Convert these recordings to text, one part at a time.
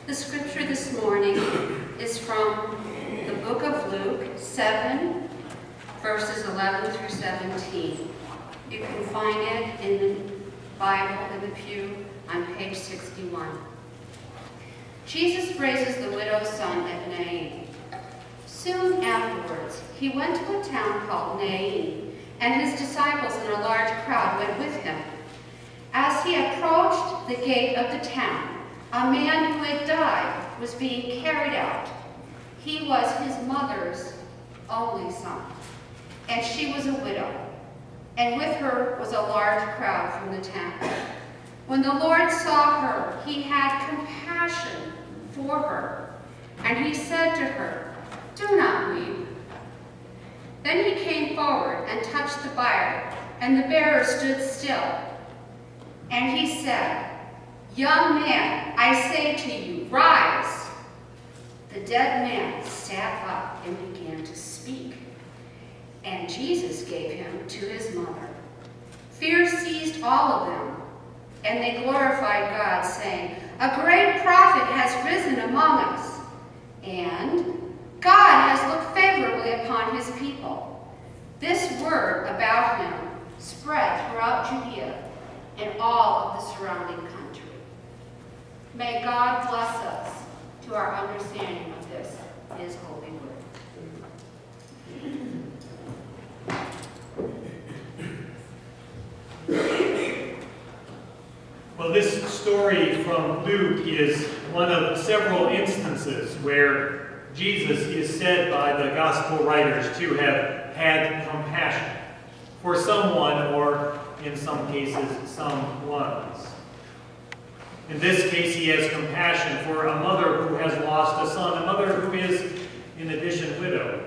The scripture this morning is from the book of Luke 7, verses 11 through 17. You can find it in the Bible in the pew on page 61. Jesus raises the widow's son at Nain. Soon afterwards, he went to a town called Nain, and his disciples and a large crowd went with him. As he approached the gate of the town, a man who had died was being carried out. He was his mother's only son, and she was a widow, and with her was a large crowd from the town. When the Lord saw her, he had compassion for her, and he said to her, "Do not weep." Then he came forward and touched the bier, and the bearer stood still. And he said, "Young man, I say to you, rise." The dead man sat up and began to speak, and Jesus gave him to his mother. Fear seized all of them, and they glorified God, saying, "A great prophet has risen among us, and God has looked favorably upon his people." This word about him spread throughout Judea and all of the surrounding country. May God bless us to our understanding of this, his holy word. Well, this story from Luke is one of several instances where Jesus is said by the gospel writers to have had compassion for someone, or in some cases, someones. In this case, he has compassion for a mother who has lost a son, a mother who is, in addition, widowed,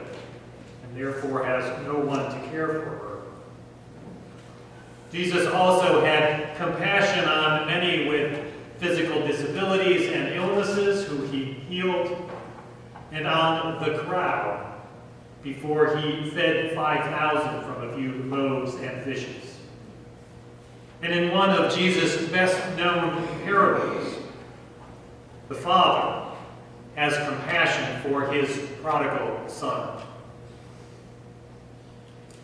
and therefore has no one to care for her. Jesus also had compassion on many with physical disabilities and illnesses who he healed, and on the crowd before he fed 5,000 from a few loaves and fishes. And in one of Jesus' best-known parables, the Father has compassion for his prodigal son.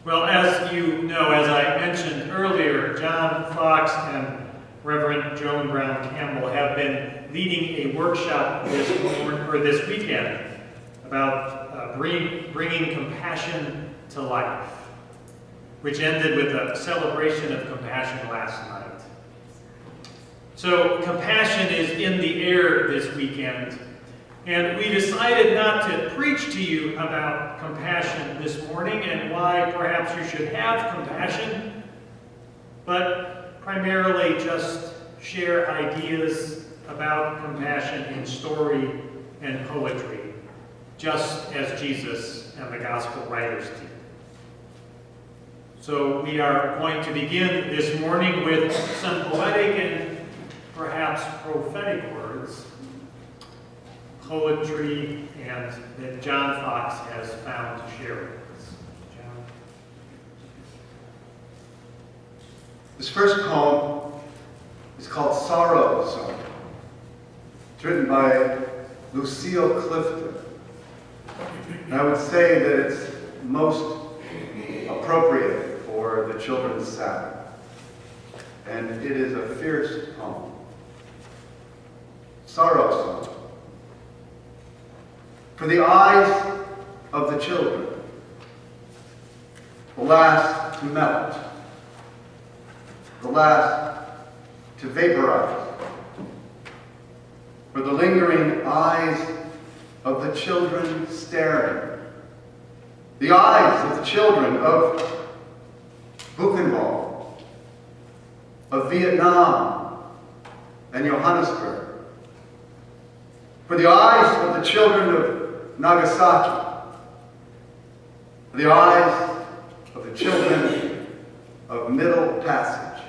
Well, as you know, as I mentioned earlier, John Fox and Reverend Joan Brown Campbell have been leading a workshop this weekend about bringing compassion to life, which ended with a celebration of compassion last night. So compassion is in the air this weekend, and we decided not to preach to you about compassion this morning and why perhaps you should have compassion, but primarily just share ideas about compassion in story and poetry, just as Jesus and the gospel writers did. So we are going to begin this morning with some poetic and perhaps prophetic words, poetry, and that John Fox has found to share with us. John? This first poem is called Sorrow Song. It's written by Lucille Clifton. And I would say that it's most appropriate for the Children's Sabbath. And it is a fierce poem. Sorrow Song. For the eyes of the children, the last to melt, the last to vaporize. For the lingering eyes of the children staring, the eyes of the children of Buchenwald, of Vietnam and Johannesburg. For the eyes of the children of Nagasaki, for the eyes of the children of Middle Passage.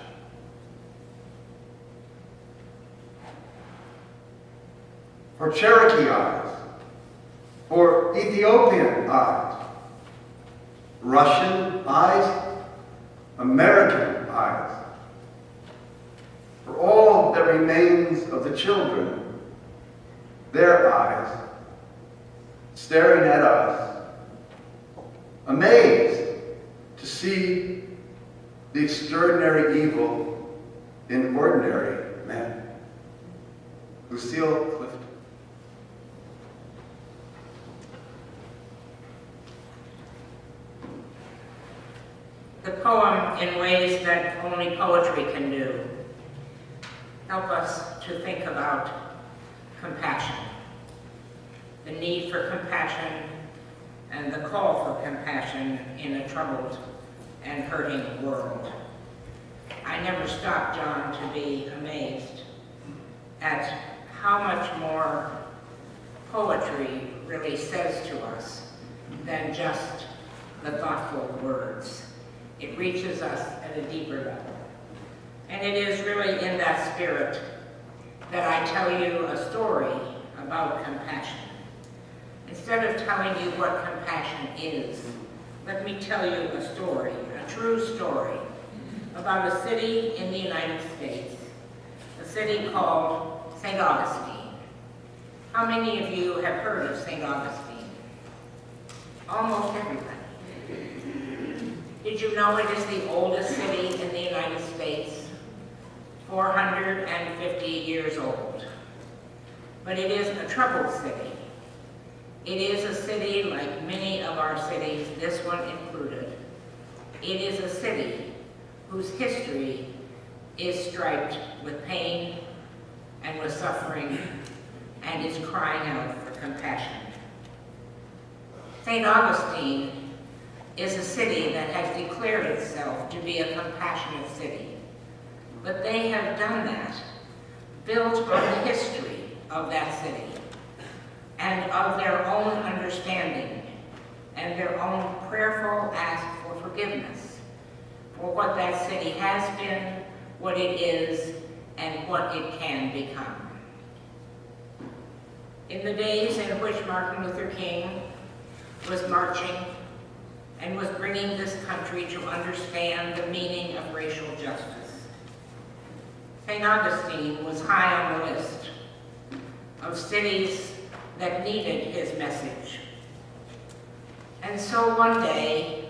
For Cherokee eyes, for Ethiopian eyes, Russian eyes, American eyes, for all that remains of the children their eyes, staring at us, amazed to see the extraordinary evil in ordinary men. Lucille Clifton. The poem, in ways that only poetry can do, help us to think about compassion, the need for compassion and the call for compassion in a troubled and hurting world. I never stop, John, to be amazed at how much more poetry really says to us than just the thoughtful words. It reaches us at a deeper level. And it is really in that spirit that I tell you a story about compassion. Instead of telling you what compassion is, let me tell you a story, a true story, about a city in the United States, a city called St. Augustine. How many of you have heard of St. Augustine? Almost everybody. Did you know it is the oldest city in the United States? 450 years old. But it is a troubled city. It is a city like many of our cities, this one included. It is a city whose history is striped with pain and with suffering and is crying out for compassion. St. Augustine is a city that has declared itself to be a compassionate city. But they have done that, built on the history of that city and of their own understanding and their own prayerful ask for forgiveness for what that city has been, what it is, and what it can become. In the days in which Martin Luther King was marching and was bringing this country to understand the meaning of racial justice, St. Augustine was high on the list of cities that needed his message. And so one day,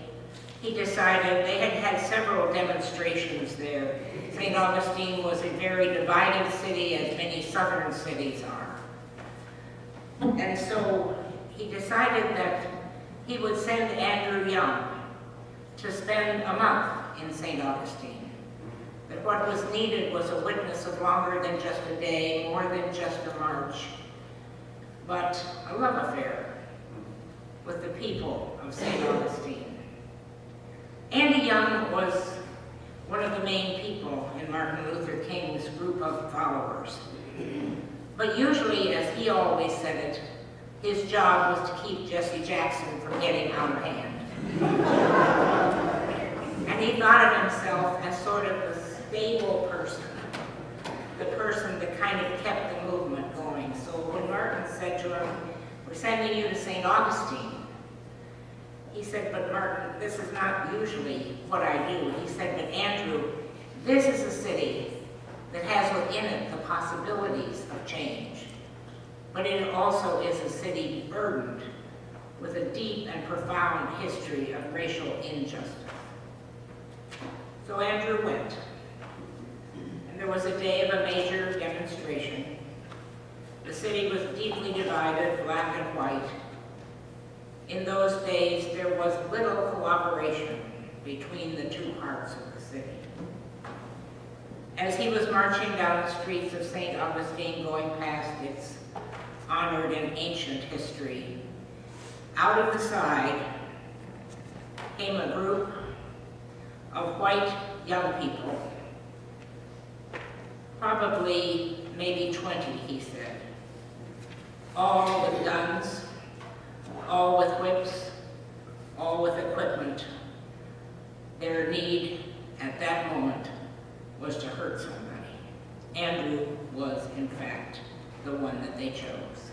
he decided, they had had several demonstrations there. St. Augustine was a very divided city, as many southern cities are. And so he decided that he would send Andrew Young to spend a month in St. Augustine. That what was needed was a witness of longer than just a day, more than just a march, but a love affair with the people of St. Augustine. Andy Young was one of the main people in Martin Luther King's group of followers. But usually, as he always said it, his job was to keep Jesse Jackson from getting out of hand. And he thought of himself as sort of the stable person, the person that kind of kept the movement going. So when Martin said to him, "We're sending you to St. Augustine," he said, "But Martin, this is not usually what I do." He said, "But Andrew, this is a city that has within it the possibilities of change. But it also is a city burdened with a deep and profound history of racial injustice." So Andrew went, and there was a day of a major demonstration. The city was deeply divided, black and white. In those days, there was little cooperation between the two parts of the city. As he was marching down the streets of St. Augustine, going past its honored and ancient history, out of the side came a group of white young people, probably maybe 20, he said, all with guns, all with whips, all with equipment. Their need at that moment was to hurt somebody. Andrew was, in fact, the one that they chose.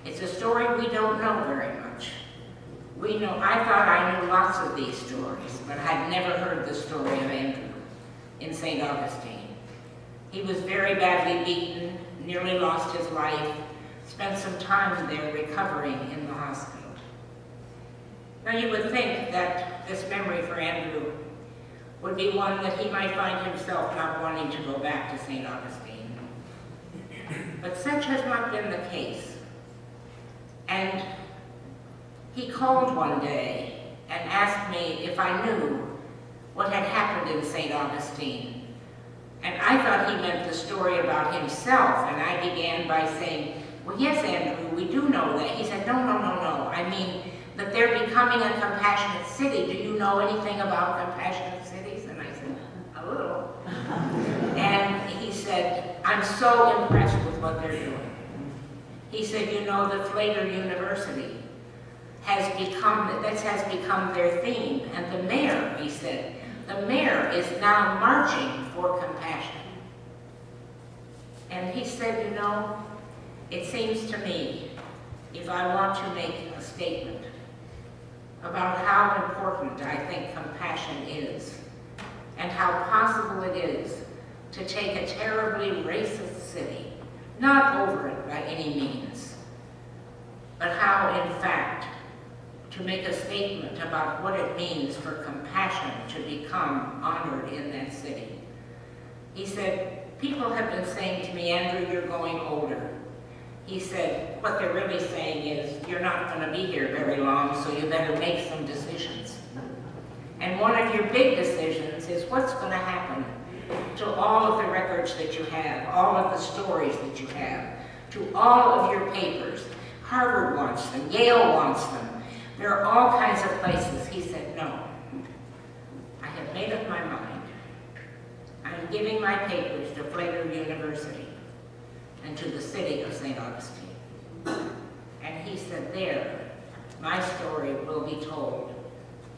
It's a story we don't know very much. I thought I knew lots of these stories, but I'd never heard the story of Andrew in St. Augustine. He was very badly beaten, nearly lost his life, spent some time there recovering in the hospital. Now you would think that this memory for Andrew would be one that he might find himself not wanting to go back to St. Augustine. But such has not been the case. And he called one day and asked me if I knew what had happened in St. Augustine. And I thought he meant the story about himself, and I began by saying, well, yes, Andrew, we do know that. He said, no. I mean, that they're becoming a compassionate city. Do you know anything about compassionate cities? And I said, a little. And he said, I'm so impressed with what they're doing. He said, you know, the Flater University has become their theme. And the mayor, he said, the mayor is now marching for compassion. And he said, you know, it seems to me, if I want to make a statement about how important I think compassion is, and how possible it is to take a terribly racist city, not over it by any means, but how, in fact, to make a statement about what it means for compassion to become honored in that city. He said, people have been saying to me, Andrew, you're going older. He said, what they're really saying is, you're not going to be here very long, so you better make some decisions. And one of your big decisions is what's going to happen to all of the records that you have, all of the stories that you have, to all of your papers. Harvard wants them, Yale wants them. There are all kinds of places. He said, no, I have made up my mind. I'm giving my papers to Flater University and to the city of St. Augustine. And he said, there, my story will be told,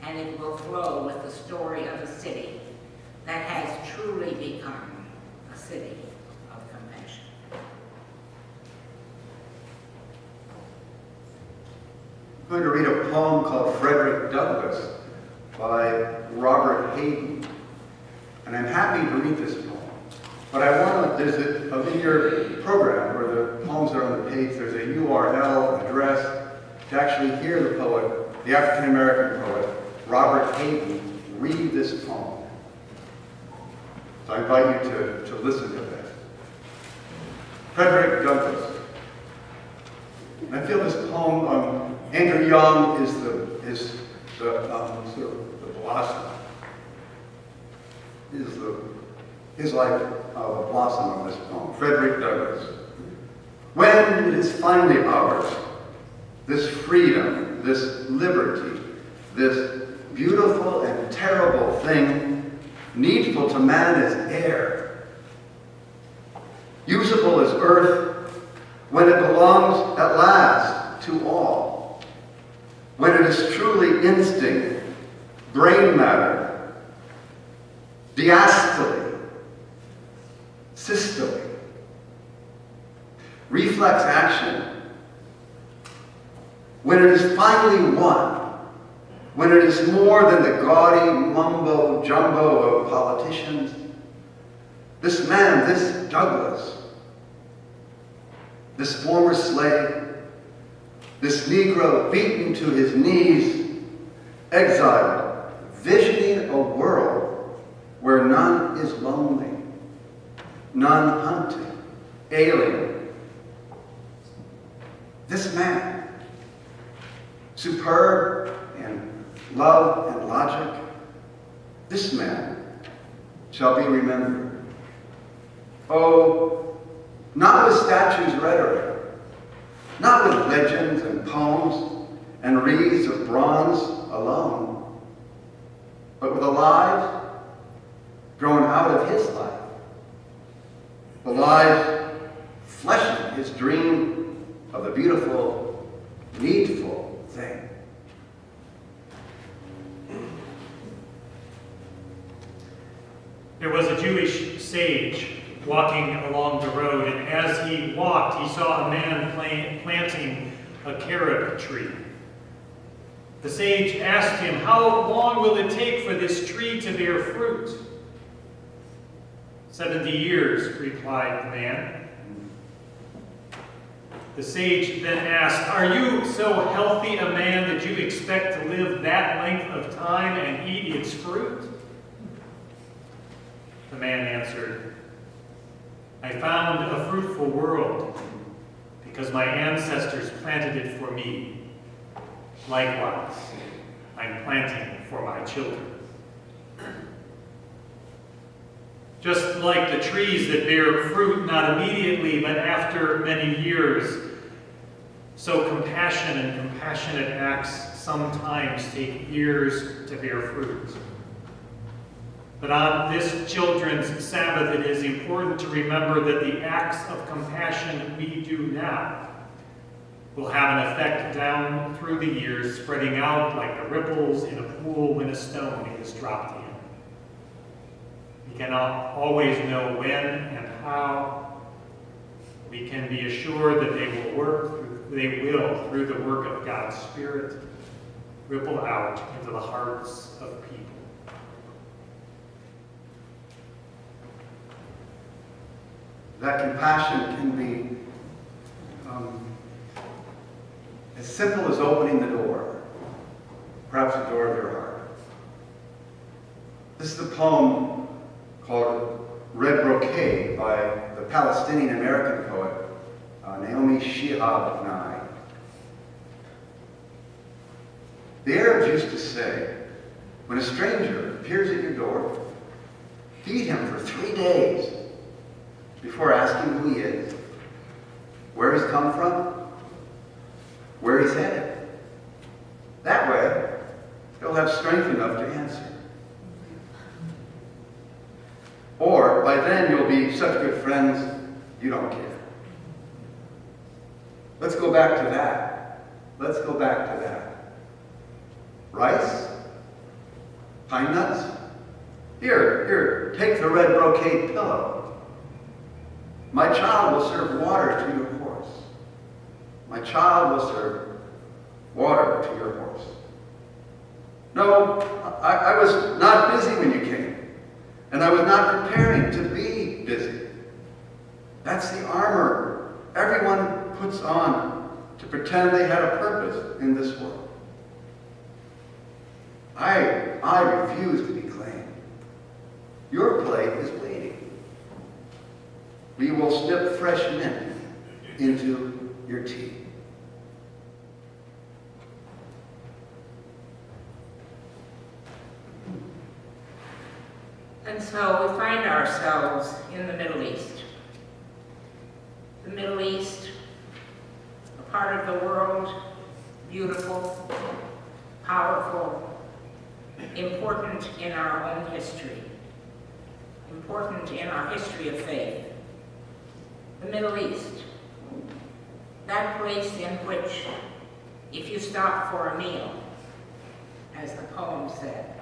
and it will flow with the story of a city that has truly become a city of compassion. I'm going to read a poem called Frederick Douglass by Robert Hayden. And I'm happy to read this poem. But I want to, in your program where the poems are on the page, there's a URL address to actually hear the poet, the African-American poet, Robert Hayden, read this poem. So I invite you to listen to that. Frederick Douglass. I feel this poem, Andrew Young is the sort of the blossom. Is like a blossom of this poem. Frederick Douglass. When it is finally ours, this freedom, this liberty, this beautiful and terrible thing, needful to man as air, usable as earth, when it belongs at last to all, when it is truly instinct, brain matter, diastole, systole, reflex action, when it is finally one, when it is more than the gaudy mumbo-jumbo of politicians, this man, this Douglass, this former slave, this Negro beaten to his knees, exiled, visioning a world where none is lonely, none hunted, alien. This man, superb in love and logic, this man shall be remembered. Oh, not with statues' rhetoric, not with legends and poems and wreaths of bronze alone, but with a life grown out of his life. The life fleshing his dream of the beautiful, needful thing. There was a Jewish sage walking along the road, and as he walked, he saw a man planting a carob tree. The sage asked him, "How long will it take for this tree to bear fruit?" 70 years, replied the man. The sage then asked, "Are you so healthy a man that you expect to live that length of time and eat its fruit?" The man answered, "I found a fruitful world because my ancestors planted it for me. Likewise, I'm planting for my children." Just like the trees that bear fruit not immediately but after many years, so compassion and compassionate acts sometimes take years to bear fruit. But on this Children's Sabbath, it is important to remember that the acts of compassion we do now will have an effect down through the years, spreading out like the ripples in a pool when a stone is dropped in. We cannot always know when and how. We can be assured that they will, through the work of God's Spirit, ripple out into the hearts of people. That compassion can be as simple as opening the door, perhaps the door of your heart. This is a poem called Red Brocade by the Palestinian-American poet Naomi Shihab Nye. The Arabs used to say, when a stranger appears at your door, feed him for 3 days before asking who he is, where he's come from, where he's headed. That way, he'll have strength enough to answer. Or by then you'll be such good friends, you don't care. Let's go back to that. Let's go back to that. Rice? Pine nuts? Here, take the red brocade pillow. My child will serve water to your horse. My child will serve water to your horse. No, I was not busy when you came. And I was not preparing to be busy. That's the armor everyone puts on to pretend they had a purpose in this world. I refuse to be claimed. Your plate is waiting. We will snip fresh mint into your tea. And so we find ourselves in the Middle East. The Middle East, a part of the world, beautiful, powerful, important in our own history, important in our history of faith. The Middle East, that place in which, if you stop for a meal, as the poem said,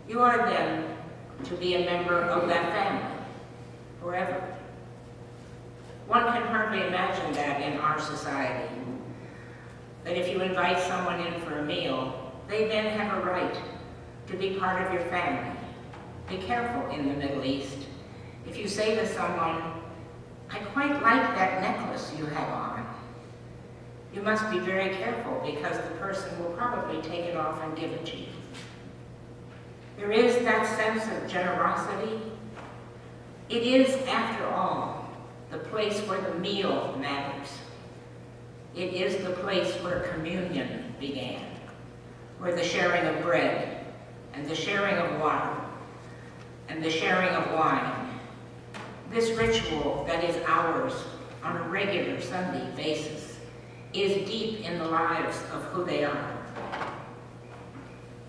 you are then to be a member of that family forever. One can hardly imagine that in our society, that if you invite someone in for a meal, they then have a right to be part of your family. Be careful in the Middle East. If you say to someone, "I quite like that necklace you have on," you must be very careful because the person will probably take it off and give it to you. There is that sense of generosity. It is, after all, the place where the meal matters. It is the place where communion began, where the sharing of bread and the sharing of water and the sharing of wine, this ritual that is ours on a regular Sunday basis, is deep in the lives of who they are.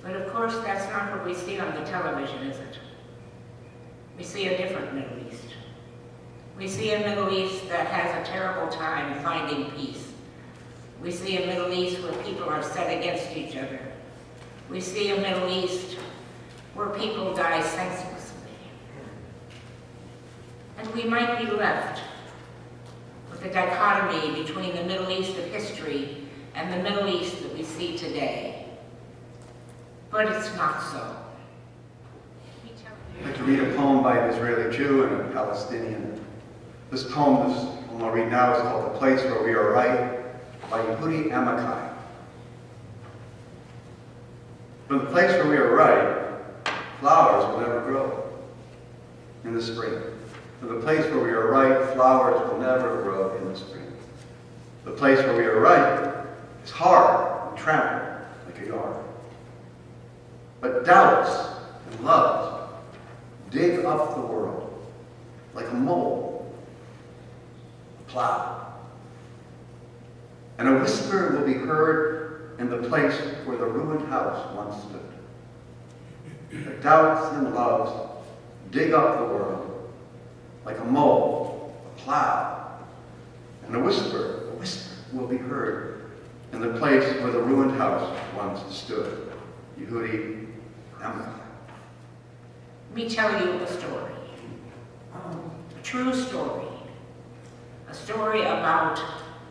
But of course, that's not what we see on the television, is it? We see a different Middle East. We see a Middle East that has a terrible time finding peace. We see a Middle East where people are set against each other. We see a Middle East where people die senselessly. And we might be left with the dichotomy between the Middle East of history and the Middle East that we see today. But it's not so. I'd like to read a poem by an Israeli Jew and a Palestinian. This poem is poem I'll read now is called The Place Where We Are Right by Yehudi Amichai. From the place where we are right, flowers will never grow in the spring. From the place where we are right, flowers will never grow in the spring. The place where we are right is hard and trampled like a yard. But doubts and loves dig up the world like a mole, a plow. And a whisper will be heard in the place where the ruined house once stood. The doubts and loves dig up the world like a mole, a plow. And a whisper will be heard in the place where the ruined house once stood. Yehudi Amichai. Let me tell you a story, a true story, a story about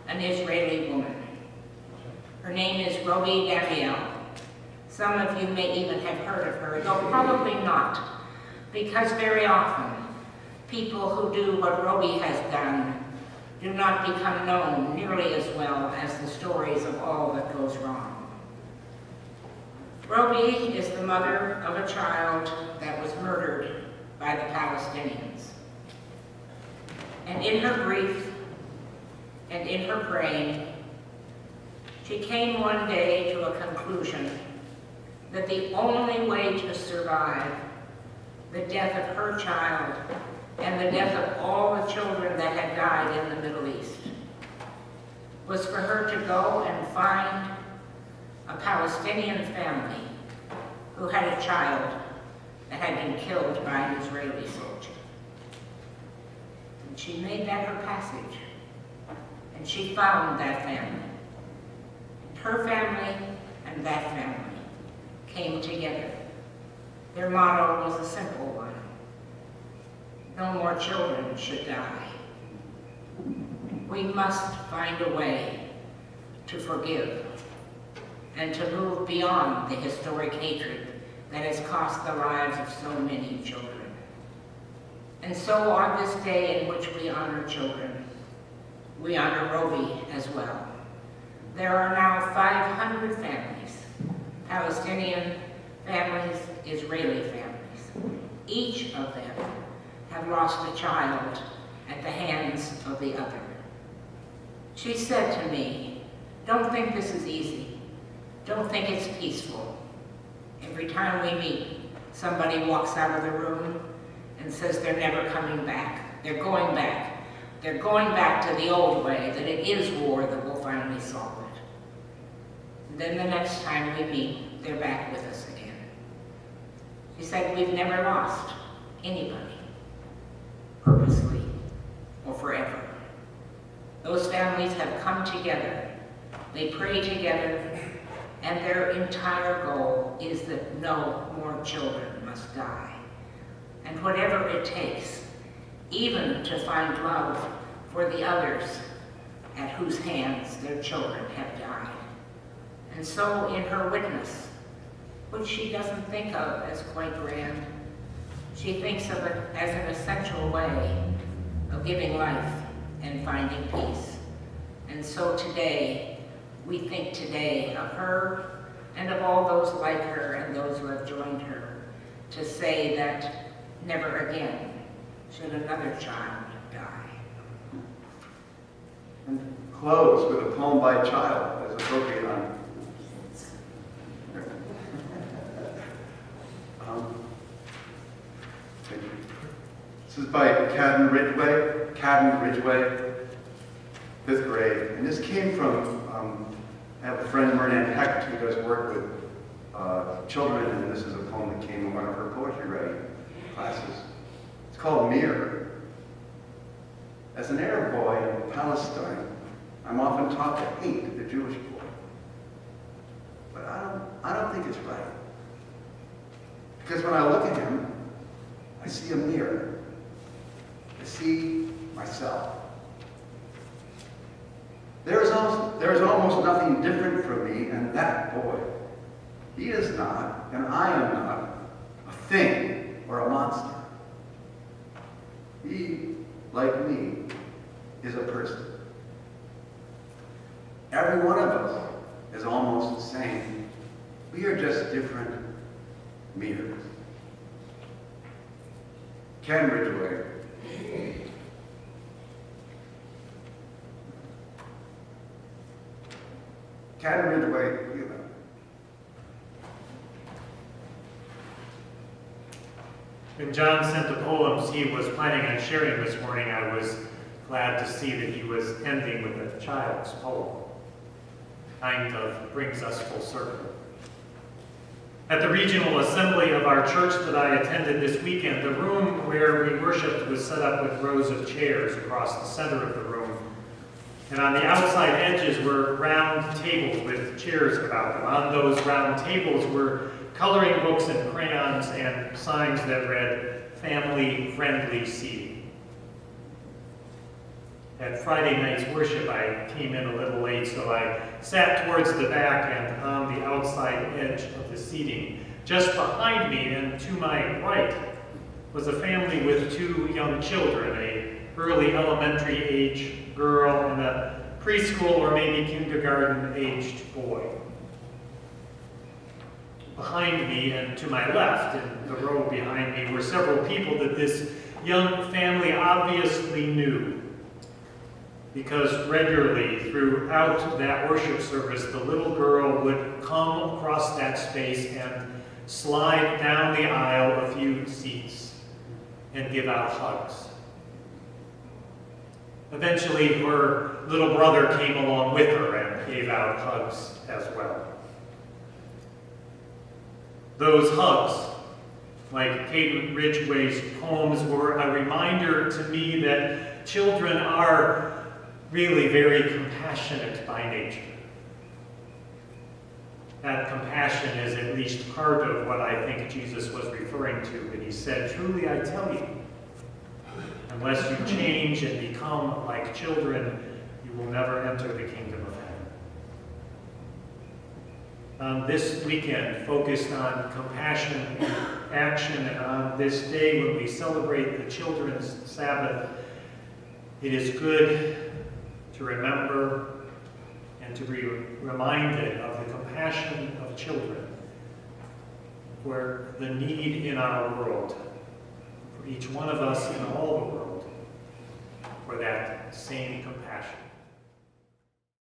an Israeli woman. Her name is Robi Gabriel. Some of you may even have heard of her, though probably not, because very often people who do what Robi has done do not become known nearly as well as the stories of all that goes wrong. Robi is the mother of a child that was murdered by the Palestinians. And in her grief and in her praying, she came one day to a conclusion that the only way to survive the death of her child and the death of all the children that had died in the Middle East was for her to go and find a Palestinian family who had a child that had been killed by an Israeli soldier. And she made that her passage, and she found that family. And her family and that family came together. Their motto was a simple one: no more children should die. We must find a way to forgive and to move beyond the historic hatred that has cost the lives of so many children. And so on this day in which we honor children, we honor Robi as well. There are now 500 families, Palestinian families, Israeli families. Each of them have lost a child at the hands of the other. She said to me, "Don't think this is easy. Don't think it's peaceful. Every time we meet, somebody walks out of the room and says they're never coming back. They're going back. They're going back to the old way, that it is war that will finally solve it." And then the next time we meet, they're back with us again. She said, "We've never lost anybody, purposely or forever. Those families have come together, they pray together, and their entire goal is that no more children must die. And whatever it takes, even to find love for the others at whose hands their children have died." And so in her witness, which she doesn't think of as quite grand, she thinks of it as an essential way of giving life and finding peace. And so today, we think today of her and of all those like her and those who have joined her to say that never again should another child die. And close with a poem by a child, as appropriate on. This is by Cadden Ridgway, 5th grade. And this came from, I have a friend, Myrna Hecht, who does work with children, and this is a poem that came in one of her poetry writing classes. It's called Mirror. As an Arab boy in Palestine, I'm often taught to hate the Jewish boy. But I don't think it's right. Because when I look at him, I see a mirror. I see myself. There is almost nothing different from me and that boy. He is not, and I am not, a thing or a monster. He, like me, is a person. Every one of us is almost the same. We are just different mirrors. Ken Ridgway. Ken Ridgway, you know. When John sent the poems he was planning on sharing this morning, I was glad to see that he was ending with a child's poem. Kind of brings us full circle. At the regional assembly of our church that I attended this weekend, the room where we worshiped was set up with rows of chairs across the center of the room. And on the outside edges were round tables with chairs about them. On those round tables were coloring books and crayons and signs that read, "Family-friendly seating." At Friday night's worship, I came in a little late, so I sat towards the back and on the outside edge of the seating. Just behind me and to my right was a family with 2 young children, a early elementary age girl and a preschool or maybe kindergarten aged boy. Behind me and to my left, in the row behind me, were several people that this young family obviously knew, because regularly throughout that worship service, the little girl would come across that space and slide down the aisle a few seats and give out hugs. Eventually, her little brother came along with her and gave out hugs as well. Those hugs, like Kate Ridgway's poems, were a reminder to me that children are really very compassionate by nature. That compassion is at least part of what I think Jesus was referring to when he said, "Truly I tell you, unless you change and become like children, you will never enter the kingdom of heaven." This weekend, focused on compassion and action, and on this day when we celebrate the Children's Sabbath, it is good to remember and to be reminded of the compassion of children, for the need in our world, for each one of us in all the world, for that same compassion.